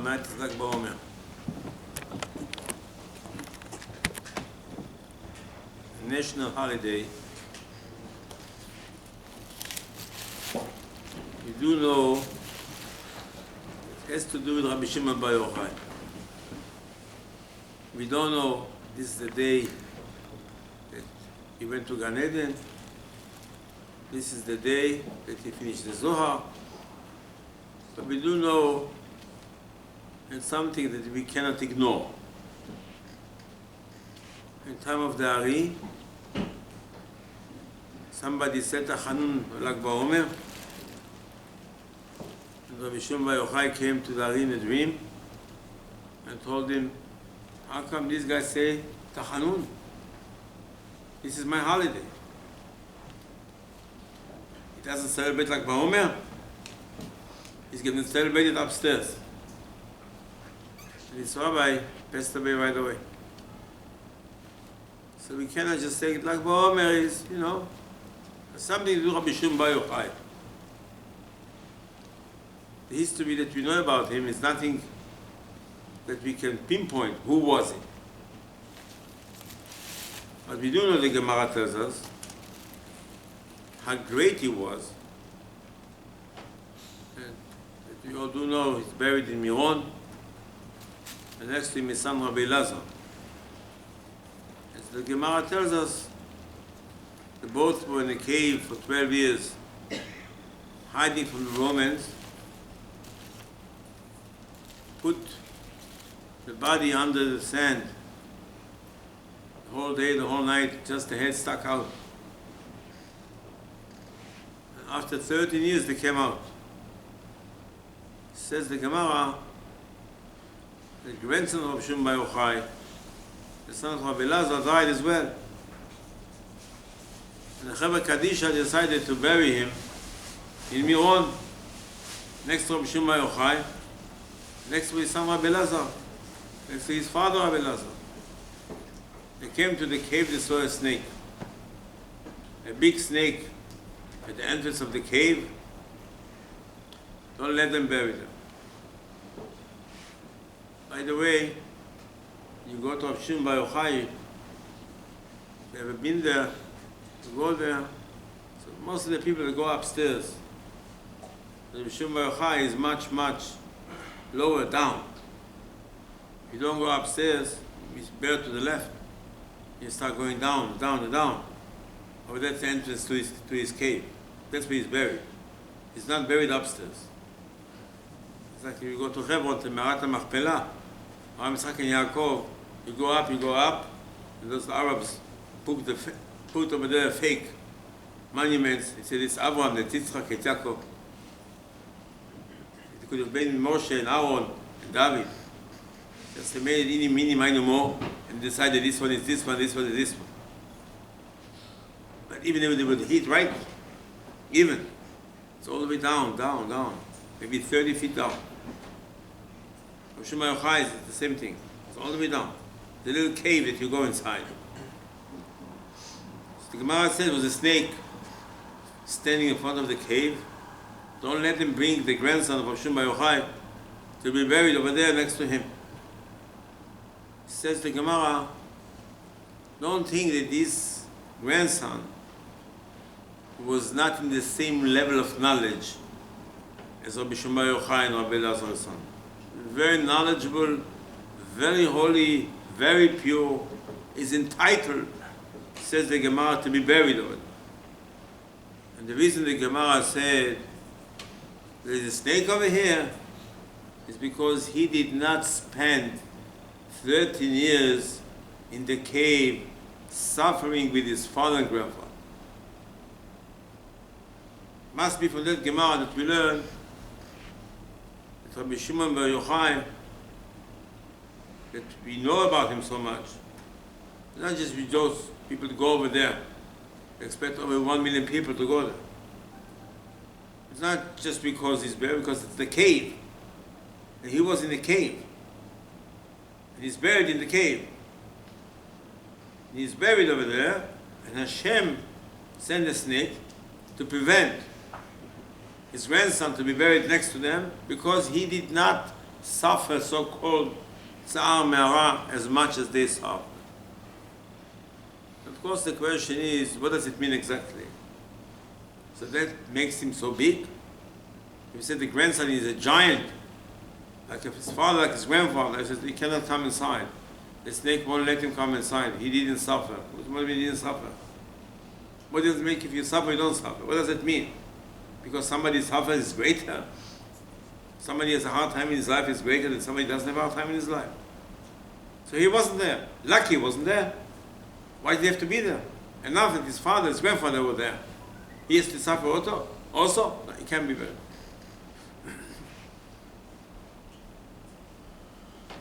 night is Lag BaOmer. National holiday. You do know it has to do with Rabbi Shimon Bar Yochai. We don't know this is the day that he went to Gan Eden. This is the day that he finished the Zohar. But we do know it's something that we cannot ignore. In time of the Ari, somebody said Tachanun Lag BaOmer, and Rabbi Shimon Bar Yochai came to the Ari in a dream and told him, how come these guys say Tachanun? This is my holiday. He doesn't celebrate Lag BaOmer. He's getting celebrated upstairs. And his rabbi passed away right away. So we cannot just say Lag BaOmer is, something to do with Rabbi Shimon Bar Yochai. The history that we know about him is nothing that we can pinpoint who was he. But we do know the Gemara tells us how great he was. And we all do know he's buried in Miron, and next to him is son Rabbi Elazar. As the Gemara tells us, they both were in a cave for 12 years, hiding from the Romans, put the body under the sand, the whole day, the whole night, just the head stuck out. And after 13 years, they came out. Says the Gemara, the grandson of Shimon Bar Yochai, the son of Rabbi Elazar, died as well. And the Chevra Kadisha decided to bury him in Miron, next to Rabbi Shimon Bar Yochai, next to his son Rabbi Elazar, next to his father Rabbi Elazar. They came to the cave, they saw a snake. A big snake at the entrance of the cave. Don't let them bury them. By the way, you go to HASHEM Bar Yochai, if you ever been there, you go there. So most of the people that go upstairs, the HASHEM Bar Yochai is much, much lower down. If you don't go upstairs, it's better to the left. You start going down, down, and down. Oh, that's the entrance to his cave. That's where he's buried. He's not buried upstairs. It's like if you go to Hebron, to Me'arat HaMachpelah, or Yitzchak and Yaakov, you go up, and those Arabs put over there fake monuments. They said it's Abraham, it's Yitzchak, it's Yaakov. It could have been Moshe and Aaron and David. Just they made it mini, more, and decided this one is this one, this one is this one. But even if they would hit right, even, it's all the way down, maybe 30 feet down. HaShem Yochai is the same thing. It's all the way down. The little cave that you go inside. So the Gemara said it was a snake standing in front of the cave. Don't let him bring the grandson of HaShem Yochai to be buried over there next to him. Says the Gemara, don't think that this grandson was not in the same level of knowledge as Rabbi Shimon Bar Yochai and Rabbi Elazar's son. Very knowledgeable, very holy, very pure, is entitled, says the Gemara, to be buried over there. And the reason the Gemara said there is a snake over here is because he did not spend 13 years in the cave suffering with his father and grandfather. Must be from that Gemara that we learn that Rabbi Shimon Bar Yochai, that we know about him so much, not just with those people to go over there, expect over 1 million people to go there. It's not just because he's buried, because it's the cave. And he was in the cave. And he's buried in the cave. And he's buried over there, and HaShem sent a snake to prevent his grandson to be buried next to them, because he did not suffer so-called tsar me'ara as much as they suffer. Of course, the question is, what does it mean exactly? So that makes him so big. If you said the grandson is a giant, like his father, like his grandfather, he says he cannot come inside. The snake won't let him come inside. He didn't suffer. What do you mean he didn't suffer? What does it make if you suffer, you don't suffer? What does it mean? Because somebody suffers is greater? Somebody has a hard time in his life is greater than somebody doesn't have a hard time in his life. So he wasn't there. Lucky he wasn't there. Why did he have to be there? And now that his father, his grandfather were there, he has to suffer also? No, he can't be there.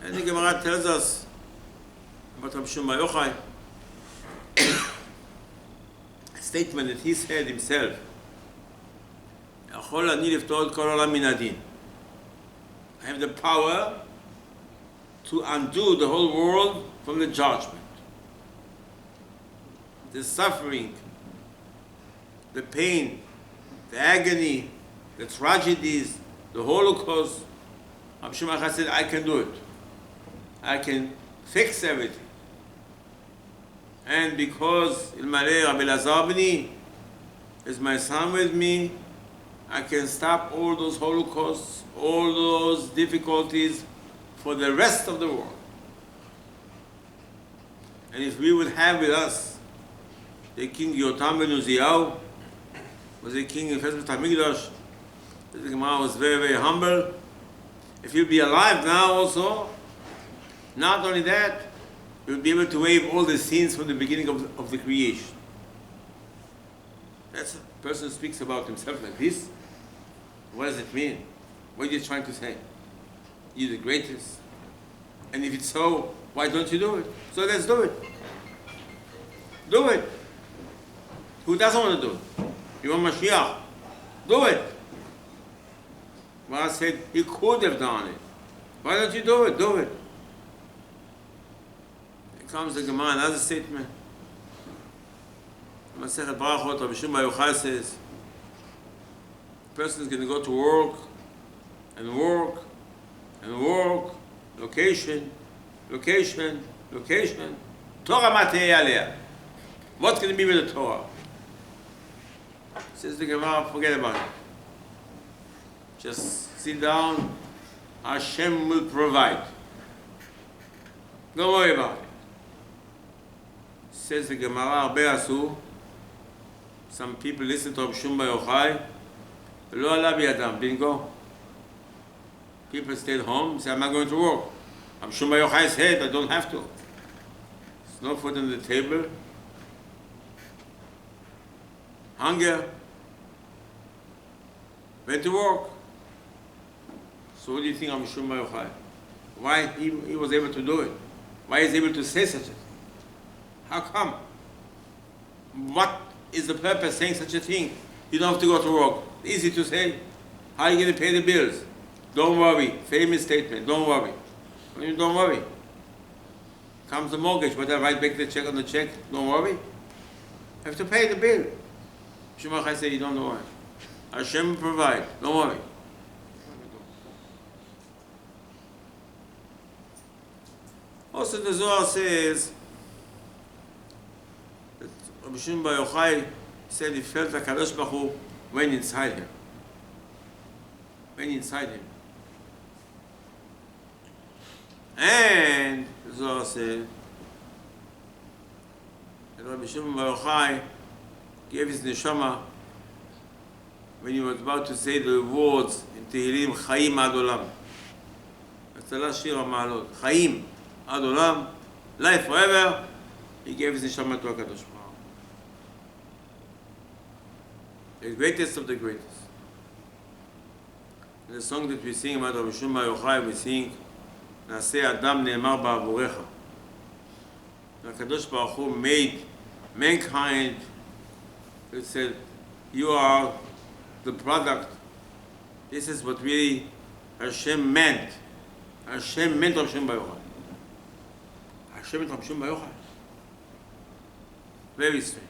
And the Gemara tells us about Rabbi Shimon Bar Yochai, a statement that he said himself, I have the power to undo the whole world from the judgment. The suffering, the pain, the agony, the tragedies, the Holocaust. Rabbi Shimon Bar Yochai said, I can do it. I can fix everything. And because Ilmalei Rabbi Elazar B'ni is my son with me, I can stop all those holocausts, all those difficulties for the rest of the world. And if we would have with us the king Yotam ben Uziyahu, was a king in first Beit HaMikdash, the Gemara was very, very humble. If he'll be alive now also, not only that, you'll be able to waive all the sins from the beginning of the creation. That's a person who speaks about himself like this. What does it mean? What are you trying to say? You're the greatest. And if it's so, why don't you do it? So let's do it. Do it. Who doesn't want to do it? You want Mashiach? Do it. Well, I said he could have done it. Why don't you do it? Do it. Comes the Gemara, another statement. Masechet Brachot, Rabbi Shimon Bar Yochai says, a person is going to go to work, and work, and work, location, location, location. Torah matei aliyah. What's going to be with the Torah? Says the Gemara, forget about it. Just sit down, HaShem will provide. Don't worry about it. Says the Gemara, Arbe asu. Some people listen to Rabbi Shimon Bar Yochai. Lo ala biyadam, didn't go. People stayed home, say, I'm not going to work. Rabbi Shimon Bar Yochai said, I don't have to. There's no food on the table. Hunger. Went to work. So what do you think of Rabbi Shimon Bar Yochai? Why he was able to do it? Why is he able to say such a thing? How come? What is the purpose of saying such a thing? You don't have to go to work. Easy to say. How are you going to pay the bills? Don't worry. Famous statement. Don't worry. Don't worry. Comes the mortgage, but I write back the check on the check. Don't worry. I have to pay the bill. Shimon Bar Yochai said, you don't know why. HaShem will provide. Don't worry. Also, the Zohar says, Rabbi Shimon Bar Yochai said he felt like Kodosh Baruch Hu went inside him. Went inside him. And the Zohar said that Rabbi Shimon Bar Yochai gave his neshama when he was about to say the words in Tehillim, Chaim Ad Olam. That's the last Shir HaMa'alot. Chaim Ad Olam, life forever. He gave his neshama to HaKadosh Baruch Hu. The greatest of the greatest. In the song that we sing about Rabbi Shimon Bar Yochai, we sing, Naseh Adam Ne'emar Ba'avorecha. HaKadosh Baruch Hu made mankind. He said, you are the product. This is what really HaShem meant. HaShem meant Rabbi Shimon Bar Yochai. HaShem meant Rabbi Shimon Bar Yochai. Very strange.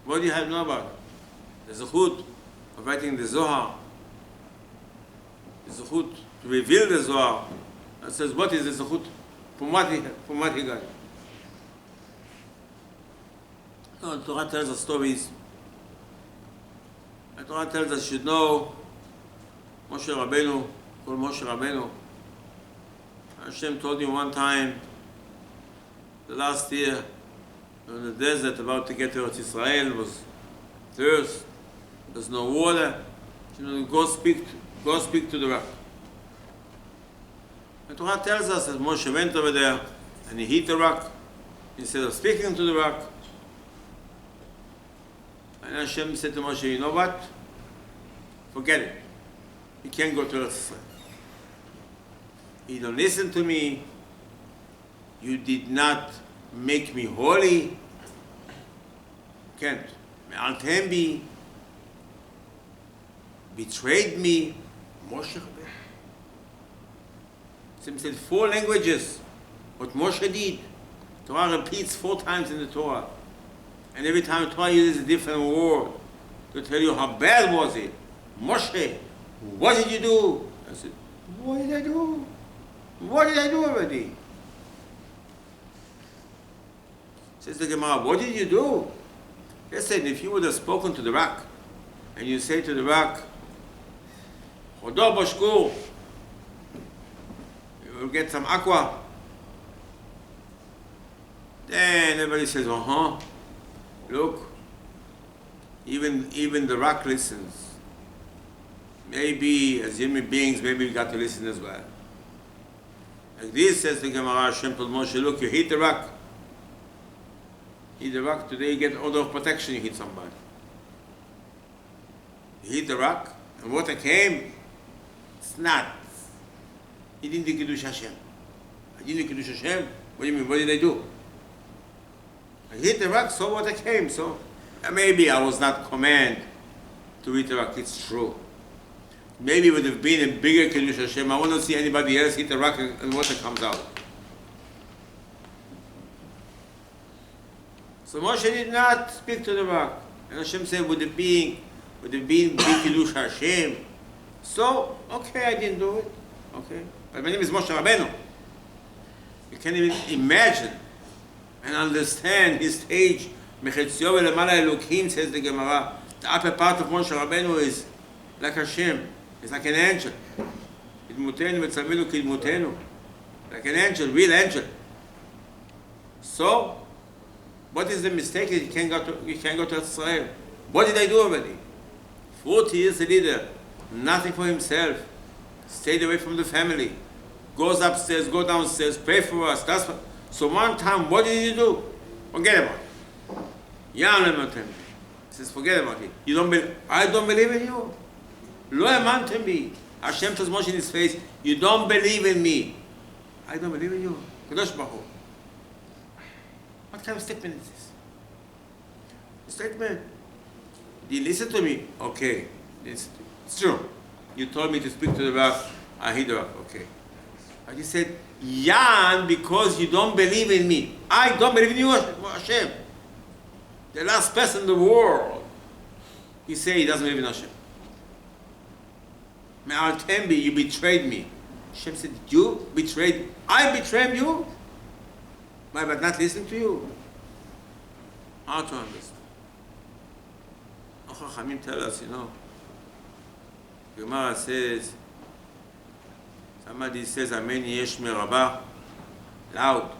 What do you have to know about it? The zechut of writing the Zohar, the zechut to reveal the Zohar, And says, what is the zechut? From what he got? No, the Torah tells us stories. The Torah tells us you should know Moshe Rabbeinu, called Moshe Rabbeinu. Hashem told him one time, the last year, in the desert, about to get to Eretz Israel, was thirst, there's no water. You know, go speak to the rock. The Torah tells us that Moshe went over there and he hit the rock instead of speaking to the rock. And Hashem said to Moshe, you know what? Forget it. You can't go to Eretz Israel. You don't listen to me. You did not make me holy. Can't. Me'al betrayed me. Moshe Rabbeinu. He said 4 languages. What Moshe did. Torah repeats 4 times in the Torah. And every time Torah uses a different word to tell you how bad was it. Moshe, what did you do? I said, what did I do? What did I do already? Says the Gemara, what did you do? They said, if you would have spoken to the rock, and you say to the rock, Kodosh Boshkur, you will get some aqua. Then everybody says, look, even the rock listens. Maybe as human beings, maybe we got to listen as well. Like this says the Gemara, Hashem told Moshe, look, you hit the rock. Hit the rock, today you get order of protection, you hit somebody. You hit the rock, and water came, it's not. He didn't do Kodosh HASHEM. I didn't do Kodosh HASHEM. What do you mean, what did I do? I hit the rock, so water came, so maybe I was not commanded to hit the rock, it's true. Maybe it would have been a bigger Kodosh HASHEM. I want to see anybody else hit the rock and water comes out. So Moshe did not speak to the rock. And Hashem said, would it be big Kodosh HASHEM? So, okay, I didn't do it. Okay. But my name is Moshe Rabbeinu. You can't even imagine and understand his stage. Mechetzio ve'lemala Elokim, says the Gemara. The upper part of Moshe Rabbeinu is like Hashem. It's like an angel. Idmutenu v'tzalmenu kidmutenu. Like an angel, real angel. So, what is the mistake that you can't go to Israel? What did I do already? 40 years a leader, nothing for himself, stayed away from the family, goes upstairs, go downstairs, pray for us. So one time, what did you do? Forget about it. He says, forget about it. I don't believe in you. Lo emantem bi. Hashem tells Moshe in his face, you don't believe in me. I don't believe in you. Kodosh Baruch Hu. What kind of statement is this? A statement. You listen to me? Okay. It's true. You told me to speak to the rock. I hit the rock. Okay. But you said, Yan, because you don't believe in me. I don't believe in you, Hashem. The last person in the world. He said he doesn't believe in Hashem. Me'al tembi, you betrayed me. Hashem said, you betrayed me. I betrayed you? By not listening to you? How to understand? Chachamim tell us, Gemara says, somebody says, Amen yesh merabah, loud.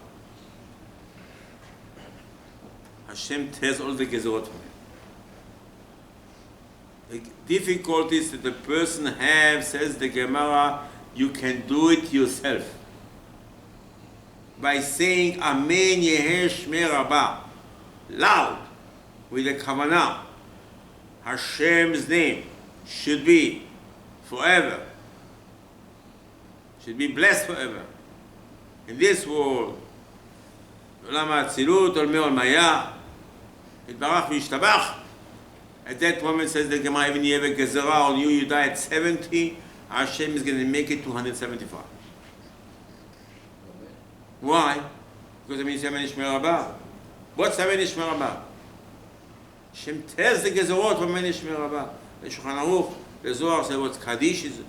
Hashem tells all the gezerot from him. The difficulties that the person has, says the Gemara, you can do it yourself. By saying Amen yesh merabah, loud, with a kavanah. Hashem's name should be forever, should be blessed forever. In this world, Olam HaAtzilut, Olmei Olmaya, Yitbarach v'Yishtabach. At that moment, says the Gemara, even you have a gezerah on you, you die at 70, Hashem is going to make it to 175. Why? Because it means Amen yesh merabah. What's Amen yesh merabah? Hashem tells the gezerot from Amen yesh merabah. The Shulchan Aruch, the Zohar says what Kaddish is,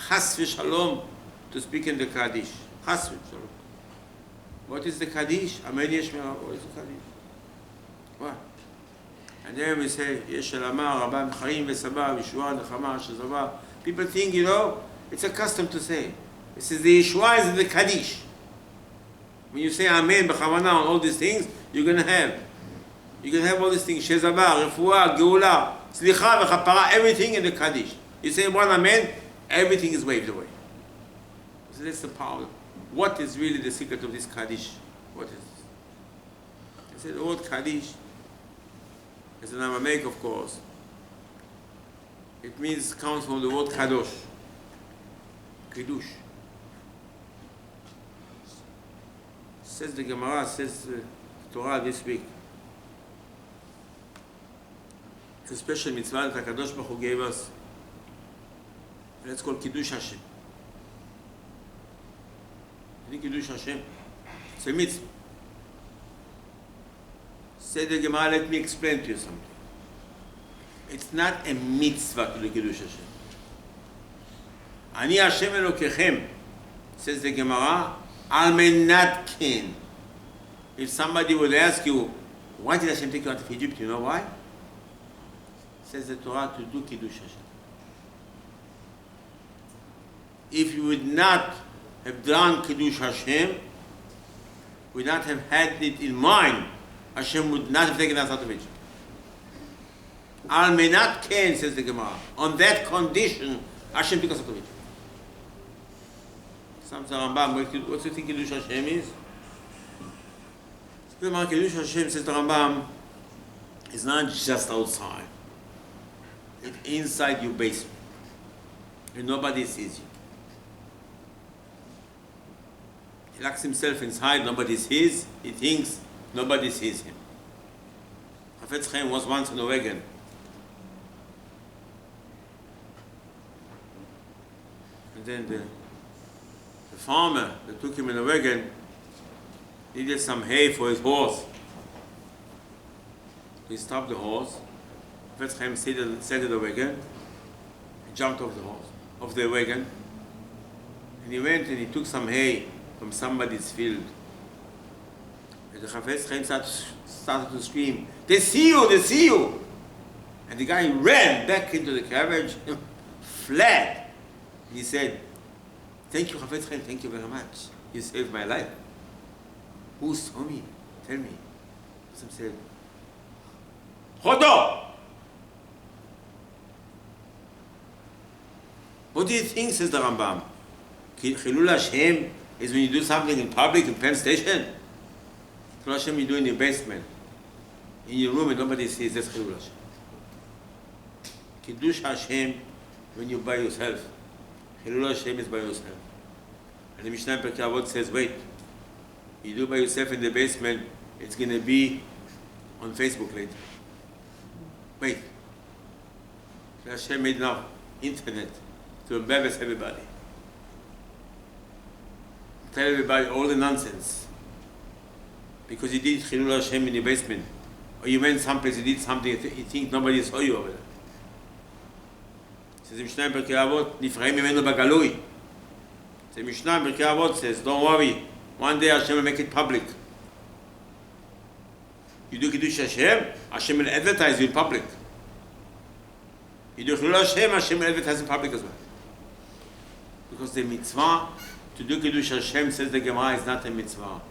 Chas v'Shalom, to speak in the Kaddish. Chas v'shalom. What is the Kaddish? Amen Yeshmera. What is the Kaddish? What? And then we say, Yesh Elamah, Rabbi Chaim v'Sabah, Yeshua, Nechama, Shezavah. People think, it's a custom to say. This is the Yeshua, is the Kaddish. When you say Amen, B'chavana, on all these things, you're going to have all these things. Shezavah, Refuah, Geula, Slicha, V'chapara, everything in the Kaddish. You say one Amen, everything is waved away. So that's the power. What is really the secret of this Kaddish? What is it? I said the word Kaddish is an Aramaic, of course. It comes from the word Kadosh. Kiddush. Says the Gemara, says the Torah this week. It's a special mitzvah that HaKadosh Baruch Hu gave us. And it's called Kiddush HaShem. I think Kiddush HaShem. It's a mitzvah. Say the Gemara, let me explain to you something. It's not a mitzvah to do Kiddush HaShem. Ani Hashem Elokechem, says the Gemara, al menat ken. If somebody would ask you, why did Hashem take you out of Egypt? You know why? Says the Torah, to do Kiddush HaShem. If you would not have done Kiddush HaShem, would not have had it in mind, Hashem would not have taken us out of Egypt. Al menat ken, says the Gemara. On that condition, Hashem took us out of Egypt. Some say Rambam, what do you think Kiddush Hashem is? The Gemara, Kiddush Hashem, says the Rambam, is not just outside. It's inside your basement. And nobody sees you. He locks himself inside, nobody sees. He thinks nobody sees him. Hafetz Chaim was once in a wagon. And then the farmer that took him in a wagon needed some hay for his horse. He stopped the horse. Hafetz Chaim sat in the wagon. He jumped off the wagon. And he went and he took some hay from somebody's field. And the Hafetz Chaim started to scream, "They see you! They see you!" And the guy ran back into the carriage, fled. And he said, "Thank you, Hafetz Chaim, thank you very much. You saved my life." Who saw me? Tell me. Some said, "Chodo!" What do you think, says the Rambam? Chilul Hashem is when you do something in public, in Penn Station. Chilul Hashem you do in your basement, in your room and nobody sees. That's Chilul Hashem. Kiddush Hashem when you're by yourself. Chilul Hashem is by yourself. And the Mishnah in Pirkei Avot says, wait, you do by yourself in the basement, it's going to be on Facebook later. Wait. Hashem made now internet to embarrass everybody. Tell everybody all the nonsense. Because you did Chilul Hashem in your basement. Or you went someplace, you did something, you think nobody saw you over there. Says the Mishnah in Pirkei Avot, Nifraim Mimenu Bagalui. The Mishnah in Pirkei Avot says, don't worry, one day Hashem will make it public. You do Kiddush Hashem, Hashem will advertise you in public. You do Chilul Hashem, Hashem will advertise in public as well. Because the mitzvah to do Kiddush Hashem, says the Gemara, is not a mitzvah.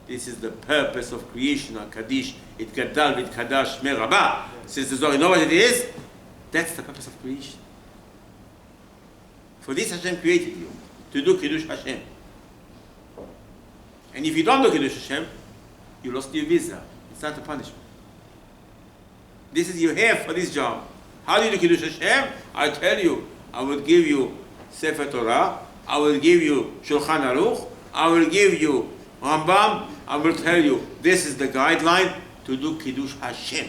This is the purpose of creation, or Kaddish. It gadal v'it kadash shmei Rabbi. Says the Zohar, you know what it is? That's the purpose of creation. For this Hashem created you, to do Kiddush Hashem. And if you don't do Kiddush Hashem, you lost your visa. It's not a punishment. This is your hair for this job. How do you do Kiddush Hashem? I tell you, I will give you Sefer Torah, I will give you Shulchan Aruch, I will give you Rambam, I will tell you, this is the guideline to do Kiddush Hashem.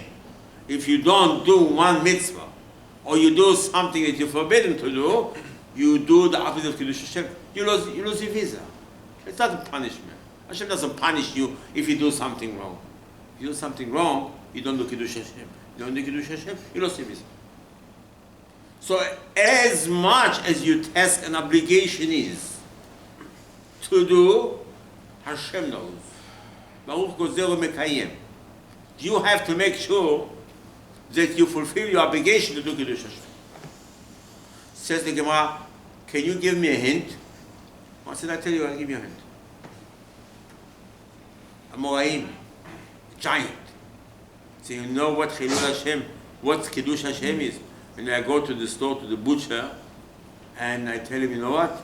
If you don't do one mitzvah, or you do something that you're forbidden to do, you do the opposite of Kiddush Hashem, you lose your visa. It's not a punishment. Hashem doesn't punish you if you do something wrong. If you do something wrong, you don't do Kiddush Hashem. You don't do Kiddush Hashem, you lost your visa. So as much as your task and obligation is to do, HASHEM knows. Baruch Gozer Mekayem. You have to make sure that you fulfill your obligation to do Kiddush Hashem. Says the Gemara, can you give me a hint? I said, I tell you, I'll give you a hint. A Moraim, a giant. So you know what Chilul Hashem, what Kiddush Hashem is. And I go to the store, to the butcher, and I tell him, you know what?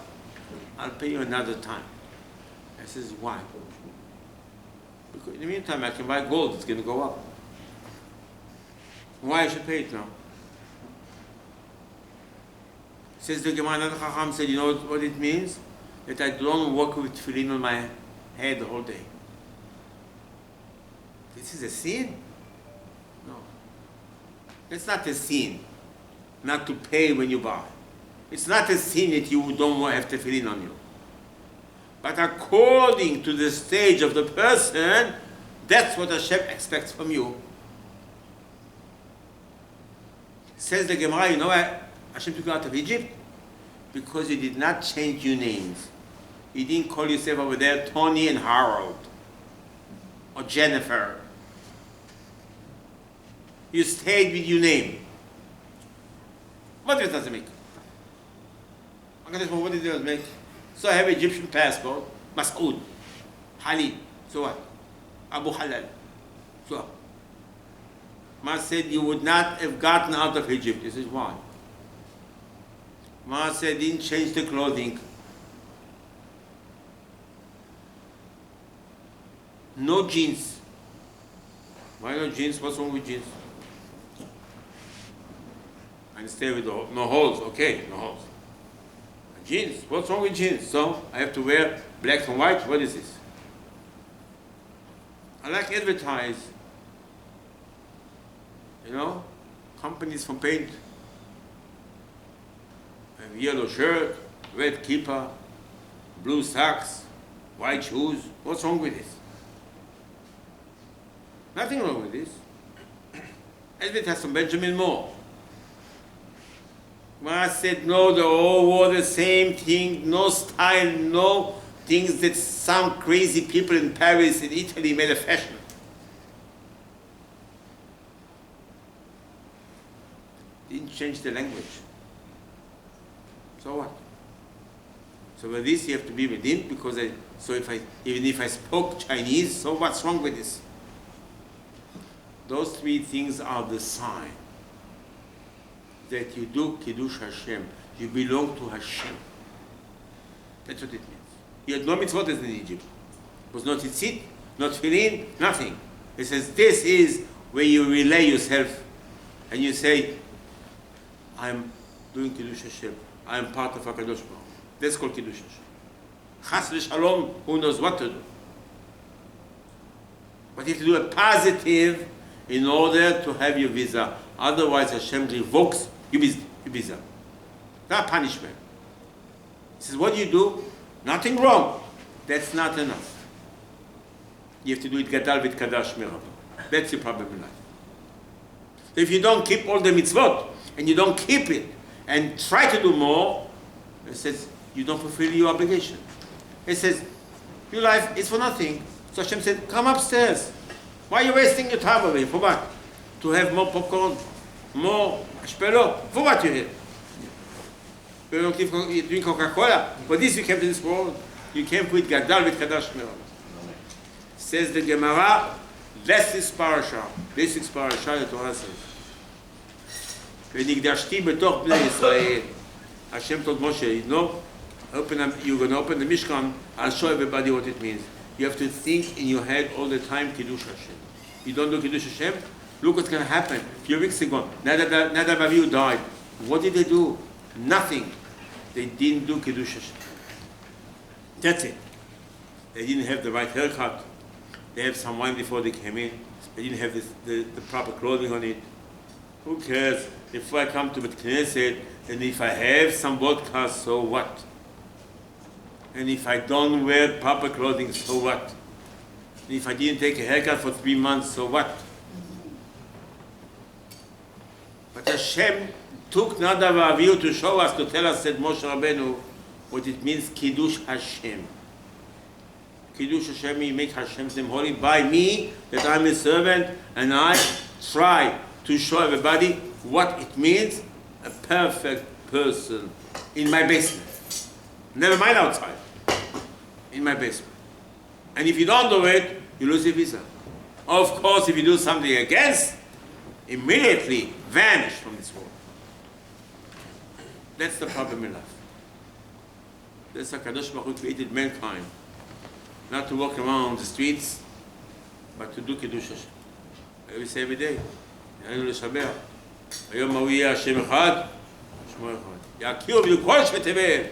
I'll pay you another time. I says, why? Because in the meantime, I can buy gold, it's going to go up. Why I should pay it now? Says the Gemara, another Chacham said, you know what it means? That I don't walk with tefillin on my head the whole day. This is a sin? No. It's not a sin not to pay when you buy. It's not a sin that you don't have tefillin on you. But according to the stage of the person, that's what Hashem expects from you. Says the Gemara, you know why Hashem took you out of Egypt? Because He did not change your names. He didn't call yourself over there Tony and Harold or Jennifer. You stayed with your name. What difference does it make? What does it make? So I have Egyptian passport, Mas'ud, Halid, so what? Abu Halal, so what? Ma said you would not have gotten out of Egypt. He says, why? Ma said didn't change the clothing. No jeans. Why no jeans? What's wrong with jeans? I stay with no holes. Okay, no holes. Jeans. What's wrong with jeans? So I have to wear black and white? What is this? I like advertise. You know, companies from paint. I have yellow shirt, red kippah, blue socks, white shoes. What's wrong with this? Nothing wrong with this. Advertise from Benjamin Moore. Ma said, no, they all wore the same thing, no style, no things that some crazy people in Paris, in Italy made a fashion. Didn't change the language. So what? So with this you have to be with him because even if I spoke Chinese, so what's wrong with this? Those three things are the sign that you do Kiddush Hashem. You belong to Hashem. That's what it means. You had no mitzvot in Egypt. It was not tzitzit, not tefillin, nothing. It says this is where you relay yourself and you say, I'm doing Kiddush Hashem. I'm part of HaKadosh Baruch Hu. That's called Kiddush Hashem. Chas v'shalom, who knows what to do. But you have to do a positive in order to have your visa. Otherwise Hashem revokes your visa. Not punishment. He says, what do you do? Nothing wrong. That's not enough. You have to do it gadal v'it kadash mirabah. That's your problem in life. So if you don't keep all the mitzvot, and you don't keep it, and try to do more, it says, you don't fulfill your obligation. It says, your life is for nothing. So Hashem said, come upstairs. Why are you wasting your time over here? For what? To have more popcorn, more shpelo? For what you're here? You're doing Coca-Cola. For this you came to this world. You came with Gadal with Kadash Mirabah. Says the Gemara, this is parasha. This is parasha, the Torah says. ונקדשתי בתוך בני ישראל. Hashem told Moshe, you're going to open the Mishkan, I'll show everybody what it means. You have to think in your head all the time, Kiddush Hashem. You don't do Kiddush Hashem, look what's going to happen. A few weeks ago, Nadav Avihu died. What did they do? Nothing. They didn't do Kiddush Hashem. That's it. They didn't have the right haircut. They had some wine before they came in. They didn't have the proper clothing on it. Who cares? If I come to the Knesset and if I have some vodka, so what? And if I don't wear proper clothing, so what? And if I didn't take a haircut for 3 months, so what? But Hashem took Nadav Avihu to show us, to tell us, said Moshe Rabbeinu, what it means Kiddush Hashem. Kiddush Hashem, you make Hashem's name holy by me, that I'm His servant, and I try to show everybody what it means, a perfect person in my basement. Never mind outside. In my basement. And if you don't do it, you lose your visa. Of course, if you do something against, immediately vanish from this world. That's the problem in life. That's how Kodosh Baruch Hu created mankind. Not to walk around the streets, but to do Kiddush Hashem. We say every day, יענו לשבח. היום הוא יהיה השם אחד, שמו אחד. יכירו בדיוק כל שתבל,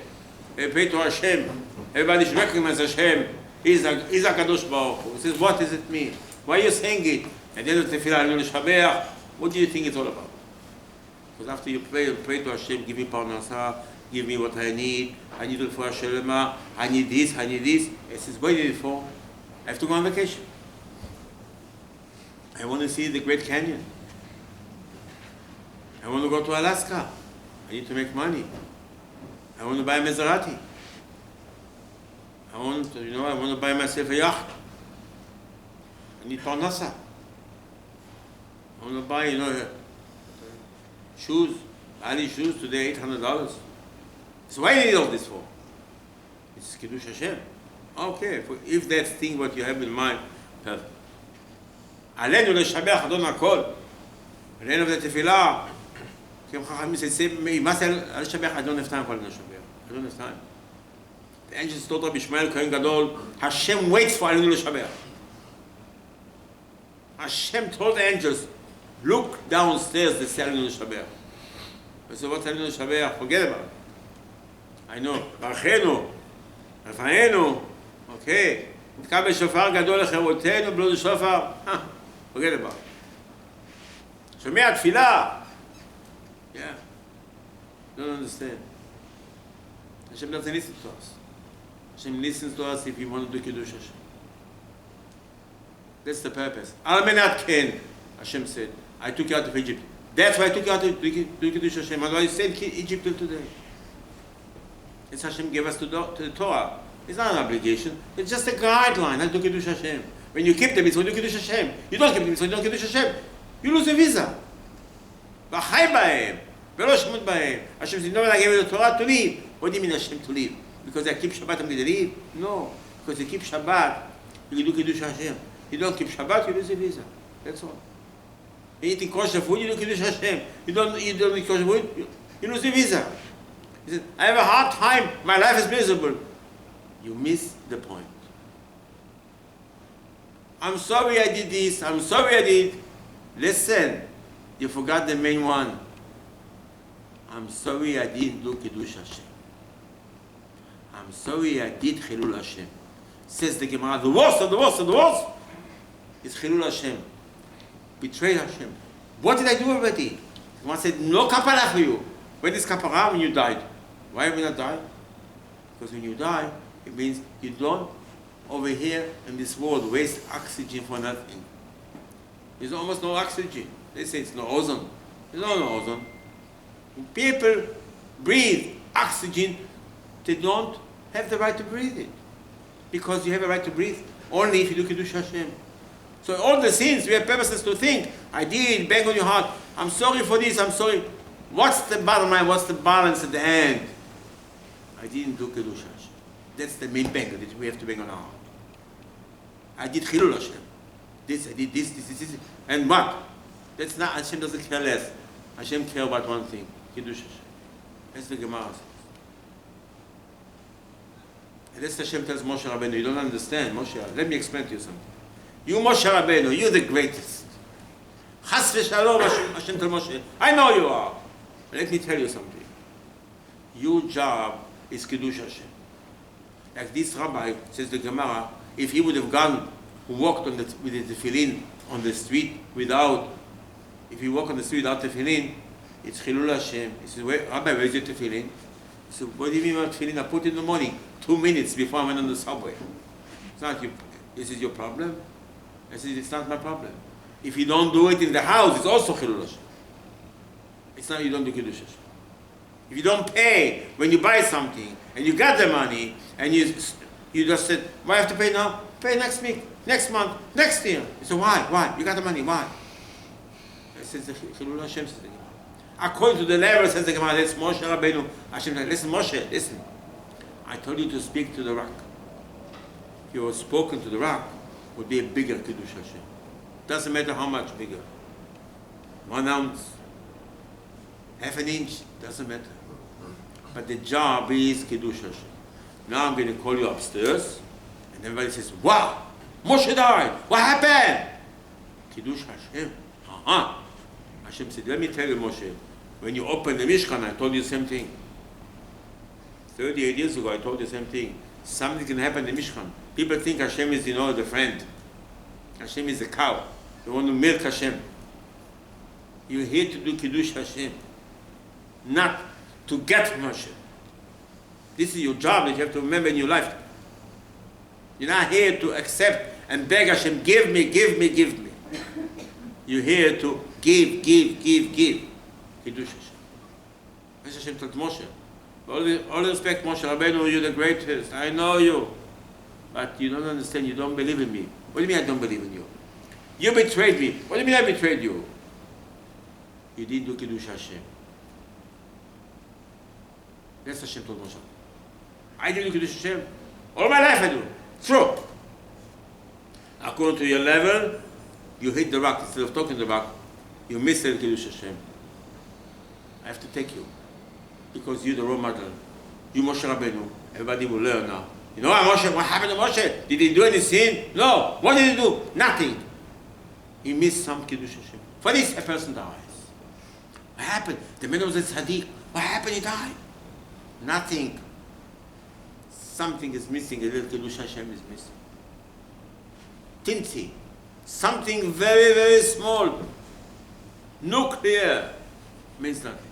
pray to Hashem. Everybody should recognize Hashem. He's a Kadosh Baruch Hu. He says, what does it mean? Why are you saying it? At the end of the tefillah, יענו לשבח. What do you think it's all about? Because after you pray to Hashem, give me parnasa, give me what I need refuah shelema, I need this. He says, what do you need it for? I have to go on vacation. I want to see the Great Canyon. I want to go to Alaska. I need to make money. I want to buy a Maserati. I want to buy myself a yacht. I need parnasa. I want to buy, shoes. Ali shoes today, $800. So why do you need all this for? It's Kiddush Hashem. Okay, if that's thing what you have in mind, perfect. עלינו לשבח אדון הכל. עלינו בתפילה. כי חכמים say, מה זה לשבח? I don't have time for לשבח. I don't have time. The angels told Rabbi Ishmael, Kohen Gadol, Hashem waits for עלינו לשבח. Hashem told the angels, look downstairs, they say עלינו לשבח. So what's עלינו לשבח? Forget about it. I know. ברכנו, רפאנו, okay. נתקע בשופר גדול לחירותנו, בלוד שופר. Forget about it. שומע תפילה. Yeah. Don't understand. Hashem doesn't listen to us. Hashem listens to us if we want to do Kiddush Hashem. That's the purpose. Al menat ken, Hashem said, I took you out of Egypt. That's why I took you out to do Kiddush Hashem. Otherwise, I sent Egypt till today. It's Hashem gave us to the Torah. It's not an obligation. It's just a guideline. How to do Kiddush Hashem. When you keep the mitzvah, you do Kiddush Hashem. You don't keep the mitzvah, you don't Kiddush Hashem. You lose a visa. V'chai b'hem. V'lo shemut b'hem. Hashem said, no, when I gave you the Torah to leave. What do you mean Hashem to leave? Because I keep Shabbat, I'm going to leave? No. Because you keep Shabbat, you do Kiddush Hashem. You don't keep Shabbat, you lose a visa. That's all. You eat kosher food, you do Kiddush Hashem. You don't eat kosher food, you lose a visa. He said, I have a hard time, my life is miserable. You miss the point. I'm sorry I did this, I'm sorry I did. Listen, you forgot the main one. I'm sorry I didn't do Kiddush Hashem. I'm sorry I did Chilul Hashem. Says the Gemara, the worst of the worst of the worst is Chilul Hashem. Betrayed Hashem. What did I do already? Someone said, no kapara for you. When is kapara? When you died. Why have you not died? Because when you die, it means you don't, over here in this world, waste oxygen for nothing. There's almost no oxygen. They say it's no ozone. There's no ozone. When people breathe oxygen, they don't have the right to breathe it. Because you have a right to breathe only if you do Kiddush Hashem. So all the sins, we have purposes to think, I did, bang on your heart, I'm sorry for this, I'm sorry. What's the bottom line? What's the balance at the end? I didn't do Kiddush Hashem. That's the main bang that we have to bang on our heart. I did Chilul Hashem. This, I did this. And what? That's not, Hashem doesn't care less. Hashem cares about one thing, Kiddush Hashem. That's the Gemara says. And that's Hashem tells Moshe Rabbeinu, you don't understand, Moshe, let me explain to you something. You Moshe Rabbeinu, you're the greatest. Chas v'shalom, Hashem tells Moshe, I know you are. But let me tell you something. Your job is Kiddush Hashem. Like this rabbi, says the Gemara, if he would have gone, walked with the tefillin on the street without, if he walked on the street without tefillin, it's Chilul Hashem. He says, Rabbi, where's your tefillin? He said, what do you mean about tefillin? I put it in the morning, 2 minutes before I went on the subway. It's not you. This is your problem? I said, it's not my problem. If you don't do it in the house, it's also Chilul Hashem. It's not you don't do Kiddush Hashem. If you don't pay when you buy something, and you got the money, and you You just said, why I have to pay now? Pay next week, next month, next year. He said, why? Why? You got the money, why? I said, Chilul Hashem, says the Gemara. According to the level, says the Gemara, that's Moshe Rabbeinu. Hashem said, listen, Moshe, listen. I told you to speak to the rock. If you were spoken to the rock, it would be a bigger Kiddush Hashem. Doesn't matter how much bigger. 1 ounce, half an inch, doesn't matter. But the job is Kiddush Hashem. Now I'm going to call you upstairs, and everybody says, wow, Moshe died. What happened? Kiddush Hashem. Hashem said, let me tell you, Moshe, when you opened the Mishkan, I told you the same thing. 38 years ago, I told you the same thing. Something can happen in the Mishkan. People think Hashem is, the friend. Hashem is the cow. They want to milk Hashem. You're here to do Kiddush Hashem, not to get from Hashem. This is your job that you have to remember in your life. You're not here to accept and beg Hashem, give me, give me, give me. You're here to give, give, give, give. Kiddush Hashem. That's Hashem told Moshe. All respect, Moshe Rabbeinu, you're the greatest. I know you. But you don't understand, you don't believe in me. What do you mean I don't believe in you? You betrayed me. What do you mean I betrayed you? You didn't do Kiddush Hashem. That's Hashem told Moshe. I didn't do Kiddush Hashem. All my life I do. True. According to your level, you hit the rock. Instead of talking to the rock, you miss the Kiddush Hashem. I have to take you. Because you're the role model. You Moshe Rabbeinu. Everybody will learn now. You know Moshe, what happened to Moshe? Did he do any sin? No. What did he do? Nothing. He missed some Kiddush Hashem. For this, a person dies. What happened? The man was a tzaddik. What happened? He died. Nothing. Something is missing. A little Kiddush Hashem is missing. Tinti. Something very, very small. Nuclear. Means nothing.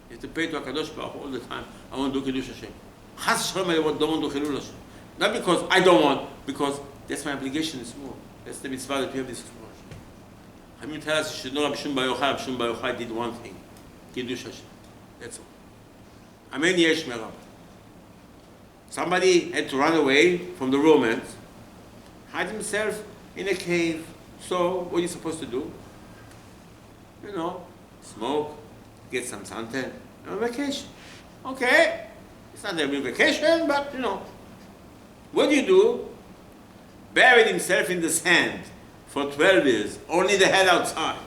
You have to pray to Kodosh all the time. I want to do Kiddush Hashem. HASHEM, I don't want to do Chilul Hashem. Not because I don't want, because that's my obligation is more. That's the mitzvah that we have this for. Hamim tell us you should know Rabbi Shimon Bar Yochai. Rabbi Shimon Bar Yochai did one thing. Kiddush Hashem. That's all. Amen yesh me Rabbi. Somebody had to run away from the Romans, hide himself in a cave. So, what are you supposed to do? Smoke, get some suntan, on vacation. Okay. It's not a real vacation, but What do? Buried himself in the sand for 12 years, only the head outside.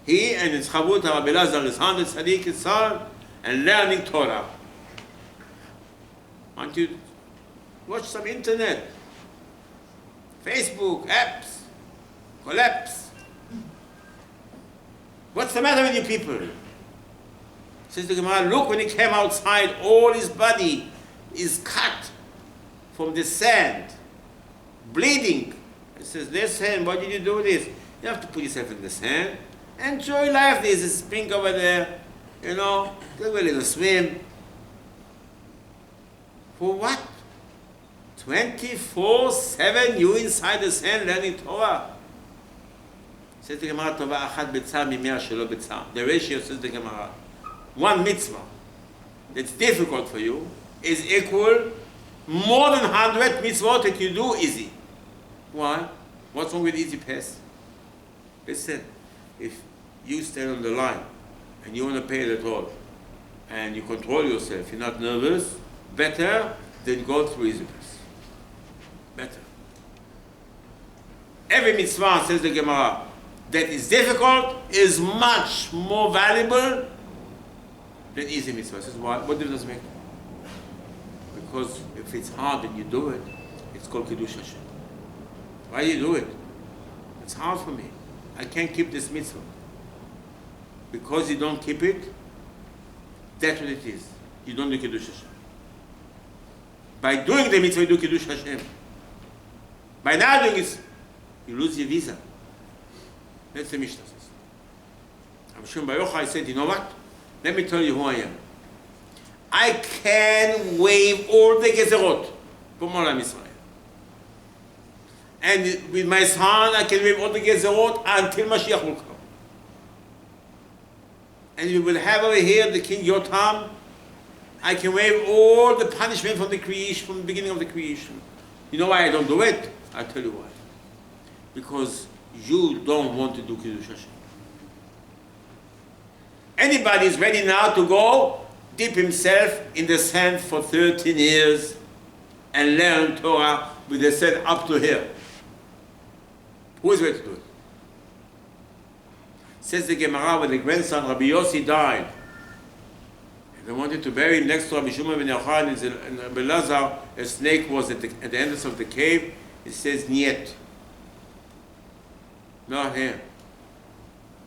He and his chavut, Rabbi Elazar, his 100 tzaddik, his son, and learning Torah. Want you watch some internet, Facebook, apps, collapse. What's the matter with you people? Says the Gemara, look, when he came outside, all his body is cut from the sand, bleeding. He says, listen, why did you do this? You have to put yourself in the sand. Enjoy life. There's a spring over there. Take a little swim. For what? 24/7 you inside the sand learning Torah. Says the Gemara, Tova achat b'tzar mimea shelo b'tzar. The ratio, says the Gemara, one mitzvah that's difficult for you is equal more than 100 mitzvot that you do easy. Why? What's wrong with easy pass? Listen, if you stand on the line and you want to pay it at all, and you control yourself, you're not nervous, better than go through easy pass. Better. Every mitzvah, says the Gemara, that is difficult is much more valuable than easy mitzvah. Says why? What difference does it make? Because if it's hard and you do it, it's called Kiddush Hashem. Why do you do it? It's hard for me. I can't keep this mitzvah. Because you don't keep it, that's what it is. You don't do Kiddush Hashem. By doing the mitzvah, you do Kiddush Hashem. By not doing it, you lose your visa. That's the Mishnah says. Rabbi Shimon Bar Yochai said, you know what? Let me tell you who I am. I can waive all the gezerot from Olam Yisrael. And with my son, I can waive all the gezerot until Mashiach will come. And we will have over here the king Yotam. I can waive all the punishment from the creation, from the beginning of the creation. You know why I don't do it? I'll tell you why. Because you don't want to do Kiddush Hashem. Anybody is ready now to go dip himself in the sand for 13 years and learn Torah with the sand up to here. Who is ready to do it? Says the Gemara, when the grandson Rabbi Yossi died, and they wanted to bury him next to Rabbi Shimon ben Yochai and Rabbi Lazar, a snake was at the entrance of the cave. It says, Niet. Not here.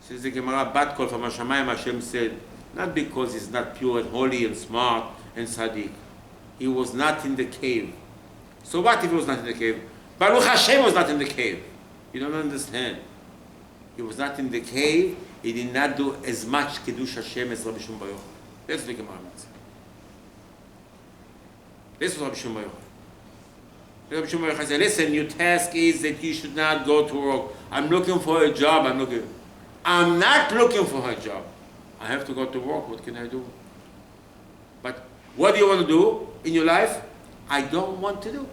Says the Gemara, Bat Kol from Hashemayim, Hashem said, not because he's not pure and holy and smart and tzaddik. He was not in the cave. So what if he was not in the cave? Baruch Hashem was not in the cave. You don't understand. He was not in the cave. He did not do as much Kiddush Hashem as Rabbi Shimon bar Yochai. That's the Gemara. This was Rabbi Shimon bar Yochai. Rabbi Shimon bar Yochai said, listen, your task is that you should not go to work. I'm looking for a job. I'm not looking for a job. I have to go to work. What can I do? But what do you want to do in your life? I don't want to do.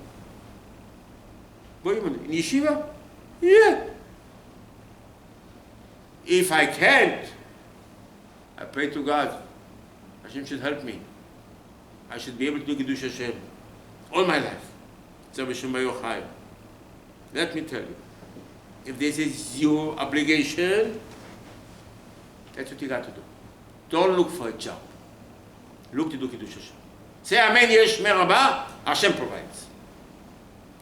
What do you want to do? In yeshiva? Yeah. If I can't, I pray to God. Hashem should help me. I should be able to do Kiddush Hashem all my life. So Rabbi Shimon bar Yochai, let me tell you, if this is your obligation, that's what you got to do. Don't look for a job. Look to do Kiddush Hashem. Say Amen, Yesh Merabah, Hashem provides.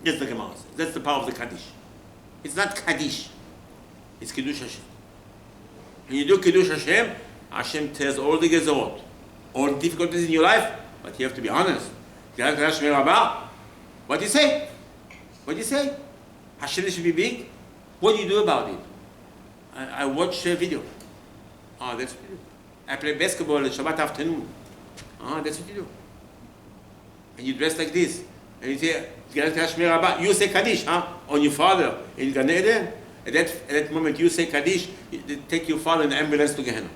That's the Gemara says. That's the power of the Kaddish. It's not Kaddish. It's Kiddush Hashem. When you do Kiddush Hashem, Hashem tells all the gezerot, all the difficulties in your life, but you have to be honest. You have to ask Merabah. What do you say? What do you say? Hashem should be big? What do you do about it? I watch a video. Oh, that's what you do. I play basketball on Shabbat afternoon. Oh, that's what you do. And you dress like this. And you say, you say Kaddish, on your father in Gan Eden. At that moment you say Kaddish, they take your father in the ambulance to Gehenna.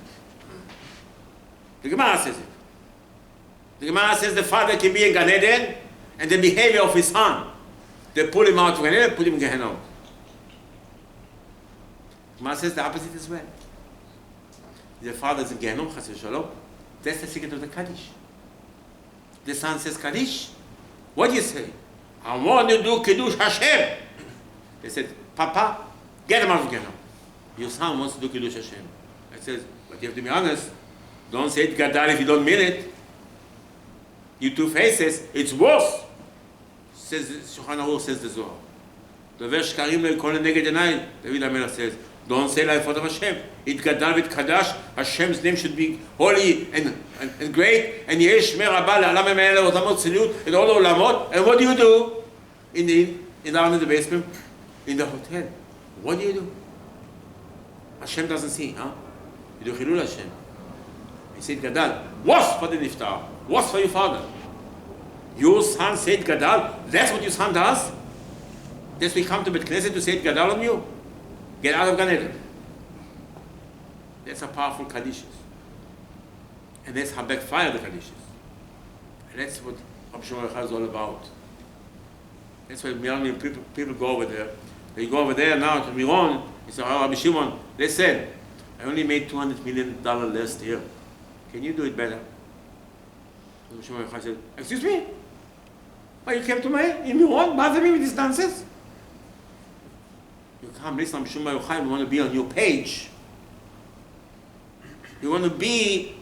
The Gemara says it. The Gemara says the father can be in Gan Eden, and the behavior of his son, they pull him out of Gan Eden, put him in Gehenna. The Gemara says the opposite as well. The father is in Gehenna, Chas v'Shalom. That's the secret of the Kaddish. The son says Kaddish. What do you say? I want to do Kiddush Hashem. They said, Papa, get him out of Gehenna. Your son wants to do Kiddush Hashem. I said, but you have to be honest. Don't say it Gadal if you don't mean it. You two faces, it's worse. Says Shulchan Aruch, says the Zohar. Dover shkarim lo yikol neged enayin. David HaMelech says, don't say like for Hashem. It Gadal v'it Kadash. Hashem's name should be holy and great. And Yesh Merabah la'alam eme'ele otamot tziliut and all the olamot. And what do you do? Down in the basement, in the hotel. What do you do? Hashem doesn't see, You do Chilul Hashem. He said Gadal. What's for the niftar? What's for your father? Your son said Gadal. That's what your son does? That's we come to Bet Knesset to say Gadal on you? Get out of Gan Eden. That's a powerful Kaddish. And that's how backfire the Kaddish. And that's what Rabbi Shimon bar Yochai is all about. That's why Miran people go over there. They go over there now to Miron. They say, oh, Rabbi Shimon, listen, I only made $200 million last year. Can you do it better? Rabbi Shimon bar Yochai said, excuse me? Why you came to in Miron, bother me with this nonsense? You come listen to Rabbi Shimon bar Yochai, you want to be on your page. You want to be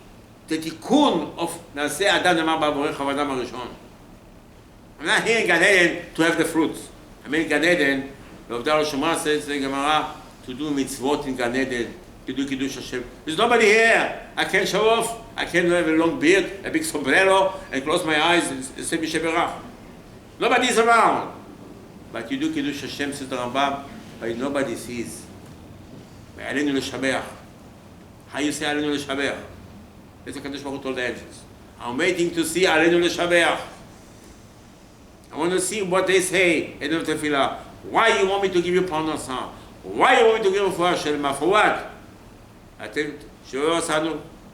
the tikkun of Naseh Adam Nemar Ba'Borech Havadam HaRishon. I'm not here in Gan Eden to have the fruits. I'm in Gan Eden, the Avdar Shema says the Gemara, to do mitzvot in Gan Eden, to do Kiddush Hashem. There's nobody here. I can't show off. I can't have a long beard, a big sombrero, and close my eyes and say Misheberach. Nobody is around. But you do Kiddush Hashem, says the Rambam, but nobody sees. Alenu l'shabeach. How you say Alenu l'shabeach? That's what Kadosh Baruch Hu told the angels. I'm waiting to see Alenu l'shabeach. I want to see what they say in the tefillah. Why you want me to give you parnasah? Why you want me to give you for Hashem? For what? I tell you,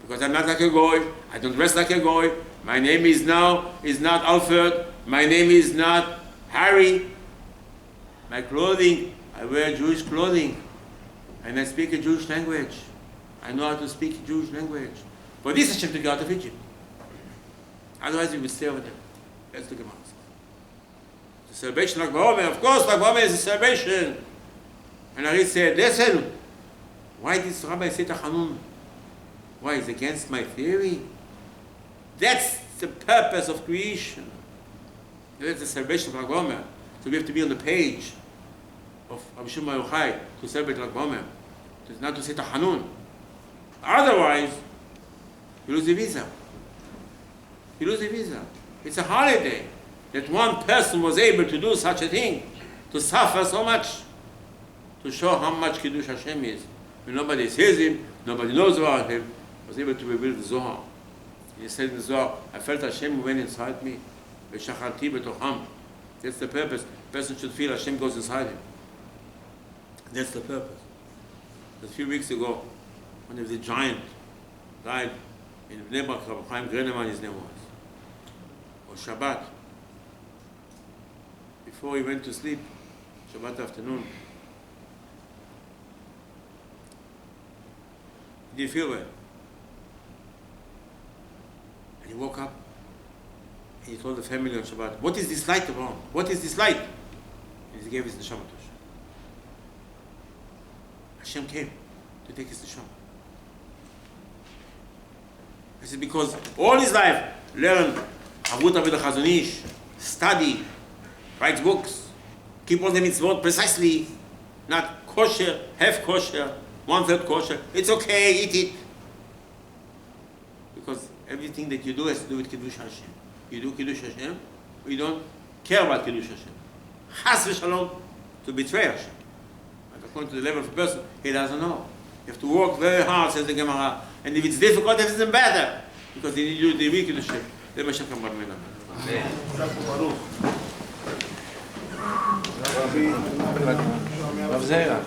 because I'm not like a goy. I don't dress like a goy. My name is not Alfred. My name is not Harry. My clothing, I wear Jewish clothing. And I speak a Jewish language. I know how to speak Jewish language. For this Hashem took you out of Egypt. Otherwise you would stay over there. That's the Gemara. The celebration of Lag BaOmer, of course Lag BaOmer is a celebration. And Ari said, listen, why did Rabbi say Tachanun? Why? It's against my theory? That's the purpose of creation. That's the celebration of Lag BaOmer. So we have to be on the page of Rabbi Shimon Bar Yochai to celebrate Lag BaOmer. It's not to say Tachanun. Otherwise, you lose the visa. You lose the visa. It's a holiday that one person was able to do such a thing, to suffer so much, to show how much Kiddush Hashem is. When nobody sees him, nobody knows about him, was able to rebuild the Zohar. He said in the Zohar, I felt Hashem went inside me. V'shacharti b'tocham. That's the purpose. The person should feel Hashem goes inside him. That's the purpose. A few weeks ago, one of the giant died in Bnei Brak, Rabbi Chaim Greneman, his name was. On Shabbat, before he went to sleep, Shabbat afternoon, he didn't feel well. And he woke up and he told the family on Shabbat, what is this light about? What is this light? And he gave his neshama to Hashem. Hashem came to take his neshama. This is because all his life learn Avuta with the Chazon Ish, study, write books, keep all the mitzvot precisely, not kosher, half kosher, 1/3 kosher. It's okay, eat it. Because everything that you do has to do with Kiddush Hashem. You do Kiddush Hashem, or you don't care about Kiddush Hashem. Chas v'shalom, to betray Hashem. But according to the level of a person, he doesn't know. You have to work very hard, says the Gemara. And if it's difficult, it's even better. Because you need to do the week Kiddush Hashem. Rabbi Zera.